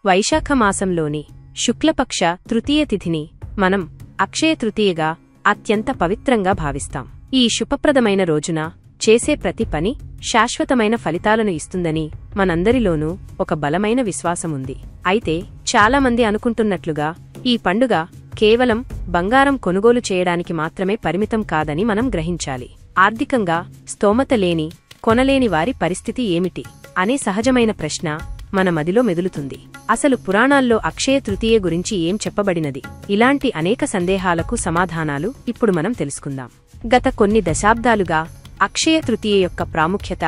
వైశాఖ మాసంలోని శుక్లపక్ష తృతీయ తిథిని మనం అక్షయ తృతీయగా అత్యంత పవిత్రంగా భావిస్తాం. ఈ శుభప్రదమైన రోజున చేసే ప్రతి పని శాశ్వతమైన ఫలితాలను ఇస్తుందని మనందరిలోనూ ఒక బలమైన విశ్వాసముంది. అయితే చాలామంది అనుకుంటున్నట్లుగా ఈ పండుగ కేవలం బంగారం కొనుగోలు చేయడానికి మాత్రమే పరిమితం కాదని మనం గ్రహించాలి. ఆర్థికంగా స్తోమత లేని, కొనలేని వారి పరిస్థితి ఏమిటి అనే సహజమైన ప్రశ్న మన మదిలో మెదులుతుంది. అసలు పురాణాల్లో అక్షయ తృతీయ గురించి ఏం చెప్పబడినది? ఇలాంటి అనేక సందేహాలకు సమాధానాలు ఇప్పుడు మనం తెలుసుకుందాం. గత కొన్ని దశాబ్దాలుగా అక్షయ తృతీయ యొక్క ప్రాముఖ్యత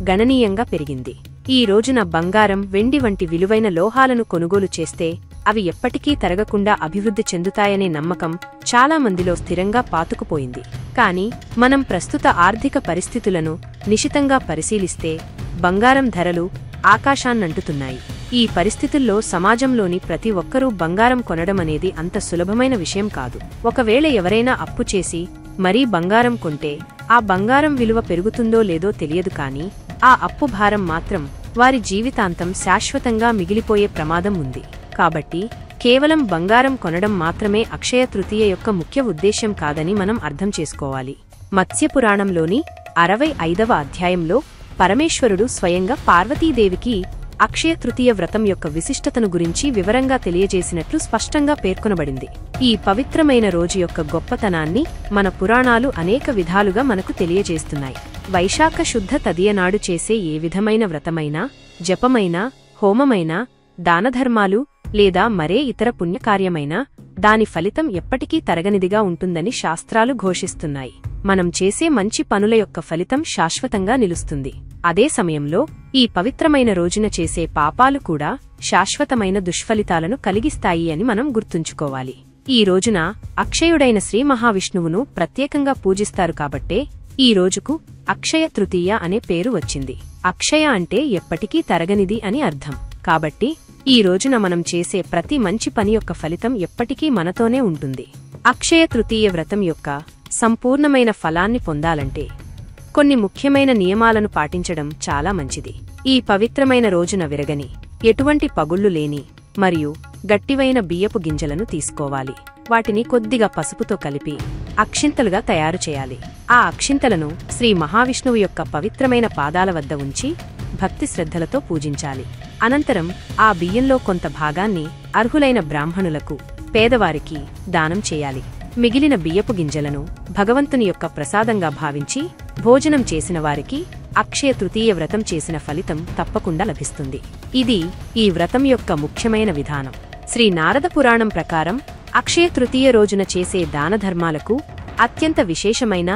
గణనీయంగా పెరిగింది. ఈ రోజున బంగారం, వెండి వంటి విలువైన లోహాలను కొనుగోలు చేస్తే అవి ఎప్పటికీ తరగకుండా అభివృద్ధి చెందుతాయనే నమ్మకం చాలా మందిలో స్థిరంగా పాతుకుపోయింది. కానీ మనం ప్రస్తుత ఆర్థిక పరిస్థితులను నిశితంగా పరిశీలిస్తే బంగారం ధరలు ఆకాశాన్నంటుతున్నాయి. ఈ పరిస్థితుల్లో సమాజంలోని ప్రతి ఒక్కరూ బంగారం కొనడమనేది అంత సులభమైన విషయం కాదు. ఒకవేళ ఎవరైనా అప్పు చేసి మరీ బంగారం కొంటే ఆ బంగారం విలువ పెరుగుతుందో లేదో తెలియదు, కానీ ఆ అప్పు భారం మాత్రం వారి జీవితాంతం శాశ్వతంగా మిగిలిపోయే ప్రమాదం ఉంది. కాబట్టి కేవలం బంగారం కొనడం మాత్రమే అక్షయ తృతీయ యొక్క ముఖ్య ఉద్దేశ్యం కాదని మనం అర్థం చేసుకోవాలి. మత్స్యపురాణంలోని 65వ అధ్యాయంలో పరమేశ్వరుడు స్వయంగా పార్వతీదేవికి అక్షయ తృతీయ వ్రతం యొక్క విశిష్టతను గురించి వివరంగా తెలియజేసినట్లు స్పష్టంగా పేర్కొనబడింది. ఈ పవిత్రమైన రోజు యొక్క గొప్పతనాన్ని మన పురాణాలు అనేక విధాలుగా మనకు తెలియజేస్తున్నాయి. వైశాఖ శుద్ధ తదియనాడు చేసే ఏ విధమైన వ్రతమైనా, జపమైనా, హోమమైనా, దానధర్మాలు లేదా మరే ఇతర పుణ్యకార్యమైనా దాని ఫలితం ఎప్పటికీ తరగనిదిగా ఉంటుందని శాస్త్రాలు ఘోషిస్తున్నాయి. మనం చేసే మంచి పనుల యొక్క ఫలితం శాశ్వతంగా నిలుస్తుంది. అదే సమయంలో ఈ పవిత్రమైన రోజున చేసే పాపాలు కూడా శాశ్వతమైన దుష్ఫలితాలను కలిగిస్తాయి అని మనం గుర్తుంచుకోవాలి. ఈ రోజున అక్షయుడైన శ్రీ మహావిష్ణువును ప్రత్యేకంగా పూజిస్తారు కాబట్టే ఈ రోజుకు అక్షయ తృతీయ అనే పేరు వచ్చింది. అక్షయ అంటే ఎప్పటికీ తరగనిది అని అర్థం. కాబట్టి ఈ రోజున మనం చేసే ప్రతి మంచి పని యొక్క ఫలితం ఎప్పటికీ మనతోనే ఉంటుంది. అక్షయ తృతీయ వ్రతం యొక్క సంపూర్ణమైన ఫలాన్ని పొందాలంటే కొన్ని ముఖ్యమైన నియమాలను పాటించడం చాలా మంచిది. ఈ పవిత్రమైన రోజున విరగని, ఎటువంటి పగుళ్లు లేని మరియు గట్టివైన బియ్యపు గింజలను తీసుకోవాలి. వాటిని కొద్దిగా పసుపుతో కలిపి అక్షింతలుగా తయారు చేయాలి. ఆ అక్షింతలను శ్రీ మహావిష్ణువు యొక్క పవిత్రమైన పాదాల వద్ద ఉంచి భక్తి శ్రద్ధలతో పూజించాలి. అనంతరం ఆ బియ్యంలో కొంత భాగాన్ని అర్హులైన బ్రాహ్మణులకు, పేదవారికి దానం చేయాలి. మిగిలిన బియ్యపు గింజలను భగవంతుని యొక్క ప్రసాదంగా భావించి భోజనం చేసిన వారికి అక్షయ తృతీయ వ్రతం చేసిన ఫలితం తప్పకుండా లభిస్తుంది. ఇది ఈ వ్రతం యొక్క ముఖ్యమైన విధానం. శ్రీ నారద పురాణం ప్రకారం అక్షయ తృతీయ రోజున చేసే దానధర్మాలకు అత్యంత విశేషమైన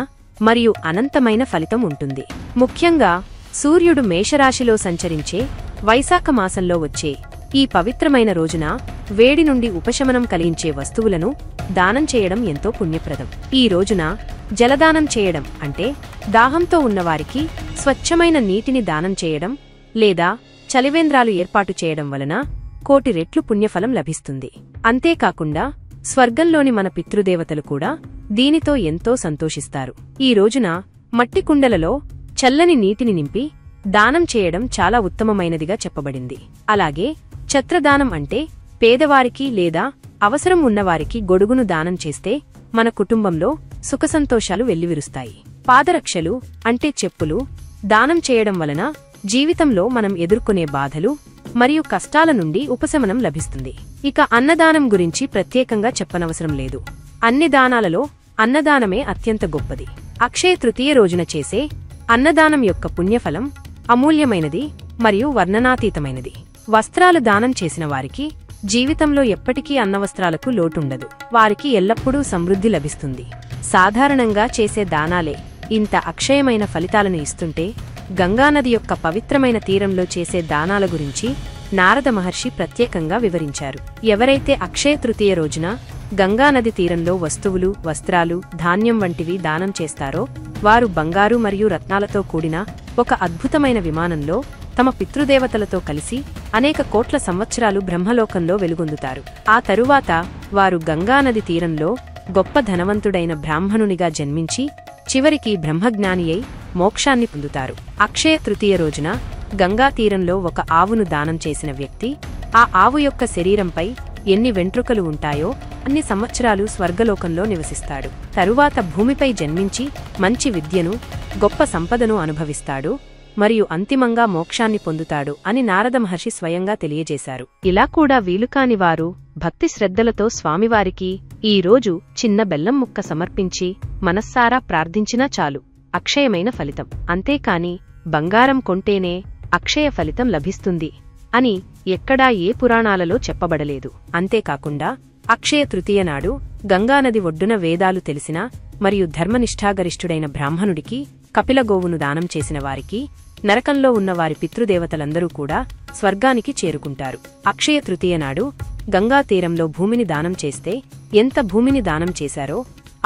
మరియు అనంతమైన ఫలితం ఉంటుంది. ముఖ్యంగా సూర్యుడు మేషరాశిలో సంచరించే వైశాఖ మాసంలో వచ్చే ఈ పవిత్రమైన రోజున వేడి నుండి ఉపశమనం కలిగించే వస్తువులను దానం చేయడం ఎంతో పుణ్యప్రదం. ఈ రోజున జలదానం చేయడం అంటే దాహంతో ఉన్నవారికి స్వచ్ఛమైన నీటిని దానం చేయడం లేదా చలివేంద్రాలు ఏర్పాటు చేయడం వలన 1,000,000 రెట్లు పుణ్యఫలం లభిస్తుంది. అంతేకాకుండా స్వర్గంలోని మన పితృదేవతలు కూడా దీనితో ఎంతో సంతోషిస్తారు. ఈ రోజున మట్టి కుండలలో చల్లని నీటిని నింపి దానం చేయడం చాలా ఉత్తమమైనదిగా చెప్పబడింది. అలాగే ఛత్రదానం అంటే పేదవారికి లేదా అవసరం ఉన్నవారికి గొడుగును దానం చేస్తే మన కుటుంబంలో సుఖసంతోషాలు వెల్లివిరుస్తాయి. పాదరక్షలు అంటే చెప్పులు దానం చేయడం వలన జీవితంలో మనం ఎదుర్కొనే బాధలు మరియు కష్టాల నుండి ఉపశమనం లభిస్తుంది. ఇక అన్నదానం గురించి ప్రత్యేకంగా చెప్పనవసరం లేదు. అన్ని దానాలలో అన్నదానమే అత్యంత గొప్పది. అక్షయ తృతీయ రోజున చేసే అన్నదానం యొక్క పుణ్యఫలం అమూల్యమైనది మరియు వర్ణనాతీతమైనది. వస్త్రాలు దానం చేసిన వారికి జీవితంలో ఎప్పటికీ అన్నవస్త్రాలకు లోటుండదు. వారికి ఎల్లప్పుడూ సమృద్ధి లభిస్తుంది. సాధారణంగా చేసే దానాలే ఇంత అక్షయమైన ఫలితాలను ఇస్తుంటే గంగానది యొక్క పవిత్రమైన తీరంలో చేసే దానాల గురించి నారద మహర్షి ప్రత్యేకంగా వివరించారు. ఎవరైతే అక్షయ తృతీయ రోజున గంగానది తీరంలో వస్తువులు, వస్త్రాలు, ధాన్యం వంటివి దానం చేస్తారో వారు బంగారు మరియు రత్నాలతో కూడిన ఒక అద్భుతమైన విమానంలో తమ పితృదేవతలతో కలిసి అనేక కోట్ల సంవత్సరాలు బ్రహ్మలోకంలో వెలుగొందుతారు. ఆ తరువాత వారు గంగానది తీరంలో గొప్ప ధనవంతుడైన బ్రాహ్మణునిగా జన్మించి చివరికి బ్రహ్మజ్ఞాని అయి మోక్షాన్ని పొందుతారు. అక్షయ తృతీయ రోజున గంగా తీరంలో ఒక ఆవును దానం చేసిన వ్యక్తి ఆ ఆవు యొక్క శరీరంపై ఎన్ని వెంట్రుకలు ఉంటాయో అన్ని సంవత్సరాలు స్వర్గలోకంలో నివసిస్తాడు. తరువాత భూమిపై జన్మించి మంచి విద్యను, గొప్ప సంపదను అనుభవిస్తాడు మరియు అంతిమంగా మోక్షాన్ని పొందుతాడు అని నారద మహర్షి స్వయంగా తెలియజేశారు. ఇలా కూడా వీలుకాని వారు భక్తి శ్రద్ధలతో స్వామివారికి ఈ రోజు చిన్న బెల్లం ముక్క సమర్పించి మనస్సారా ప్రార్థించినా చాలు, అక్షయమైన ఫలితం. అంతేకాని బంగారం కొంటేనే అక్షయ ఫలితం లభిస్తుంది అని ఎక్కడా ఏ పురాణాలలో చెప్పబడలేదు. అంతేకాకుండా అక్షయ తృతీయ నాడు గంగానది ఒడ్డున వేదాలు తెలిసిన మరియు ధర్మనిష్ఠాగరిష్ఠుడైన బ్రాహ్మణుడికి కపిలగోవును దానం చేసిన వారికి, నరకంలో ఉన్న వారి పితృదేవతలందరూ కూడా స్వర్గానికి చేరుకుంటారు. అక్షయ తృతీయ నాడు గంగా తీరంలో భూమిని దానం చేస్తే ఎంత భూమిని దానం చేశారో,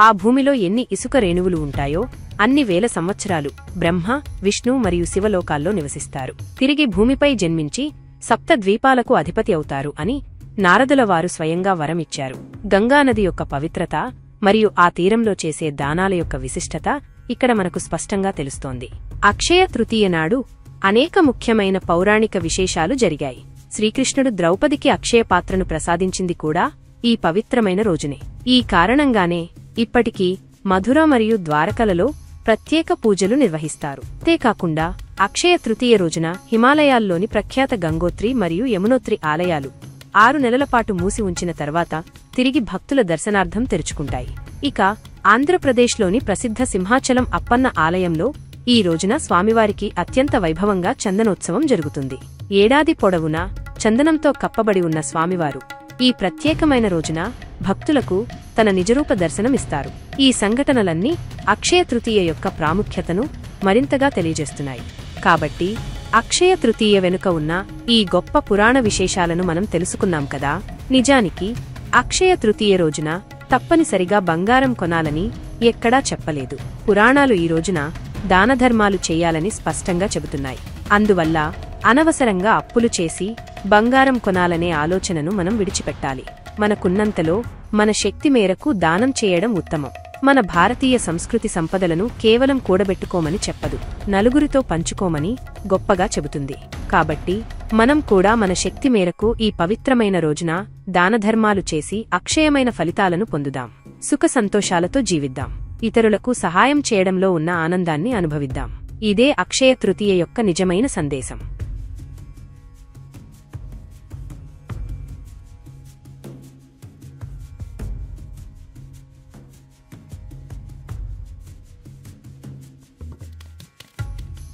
ఆ భూమిలో ఎన్ని ఇసుక రేణువులు ఉంటాయో అన్ని వేల సంవత్సరాలు బ్రహ్మ, విష్ణు మరియు శివలోకాల్లో నివసిస్తారు. తిరిగి భూమిపై జన్మించి సప్తద్వీపాలకు అధిపతి అవుతారు అని నారదుల వారు స్వయంగా వరమిచ్చారు. గంగానది యొక్క పవిత్రత మరియు ఆ తీరంలో చేసే దానాల యొక్క విశిష్టత ఇక్కడ మనకు స్పష్టంగా తెలుస్తోంది. అక్షయ తృతీయ నాడు అనేక ముఖ్యమైన పౌరాణిక విశేషాలు జరిగాయి. శ్రీకృష్ణుడు ద్రౌపదికి అక్షయ పాత్రను ప్రసాదించింది కూడా ఈ పవిత్రమైన రోజునే. ఈ కారణంగానే ఇప్పటికీ మధుర మరియు ద్వారకలలో ప్రత్యేక పూజలు నిర్వహిస్తారు. అంతేకాకుండా అక్షయ తృతీయ రోజున హిమాలయాల్లోని ప్రఖ్యాత గంగోత్రి మరియు యమునోత్రి ఆలయాలు 6 నెలల పాటు మూసి ఉంచిన తర్వాత తిరిగి భక్తుల దర్శనార్థం తెరుచుకుంటాయి. ఇక ఆంధ్రప్రదేశ్లోని ప్రసిద్ధ సింహాచలం అప్పన్న ఆలయంలో ఈ రోజున స్వామివారికి అత్యంత వైభవంగా చందనోత్సవం జరుగుతుంది. ఏడాది పొడవునా చందనంతో కప్పబడి ఉన్న స్వామివారు ఈ ప్రత్యేకమైన రోజున భక్తులకు తన నిజరూప దర్శనమిస్తారు. ఈ సంఘటనలన్నీ అక్షయ తృతీయ యొక్క ప్రాముఖ్యతను మరింతగా తెలియజేస్తున్నాయి. కాబట్టి అక్షయ తృతీయ వెనుక ఉన్న ఈ గొప్ప పురాణ విశేషాలను మనం తెలుసుకున్నాం కదా. నిజానికి అక్షయ తృతీయ రోజున తప్పనిసరిగా బంగారం కొనాలని ఎక్కడా చెప్పలేదు. పురాణాలు ఈ రోజున దానధర్మాలు చెయ్యాలని స్పష్టంగా చెబుతున్నాయి. అందువల్ల అనవసరంగా అప్పులు చేసి బంగారం కొనాలనే ఆలోచనను మనం విడిచిపెట్టాలి. మనకున్నంతలో మన శక్తి మేరకు దానం చేయడం ఉత్తమం. మన భారతీయ సంస్కృతి సంపదలను కేవలం కూడబెట్టుకోమని చెప్పదు, నలుగురితో పంచుకోమని గొప్పగా చెబుతుంది. కాబట్టి మనం కూడా మన శక్తి మేరకు ఈ పవిత్రమైన రోజున దానధర్మాలు చేసి అక్షయమైన ఫలితాలను పొందుదాం. సుఖ సంతోషాలతో జీవిద్దాం. ఇతరులకు సహాయం చేయడంలో ఉన్న ఆనందాన్ని అనుభవిద్దాం. ఇదే అక్షయ తృతీయ యొక్క నిజమైన సందేశం.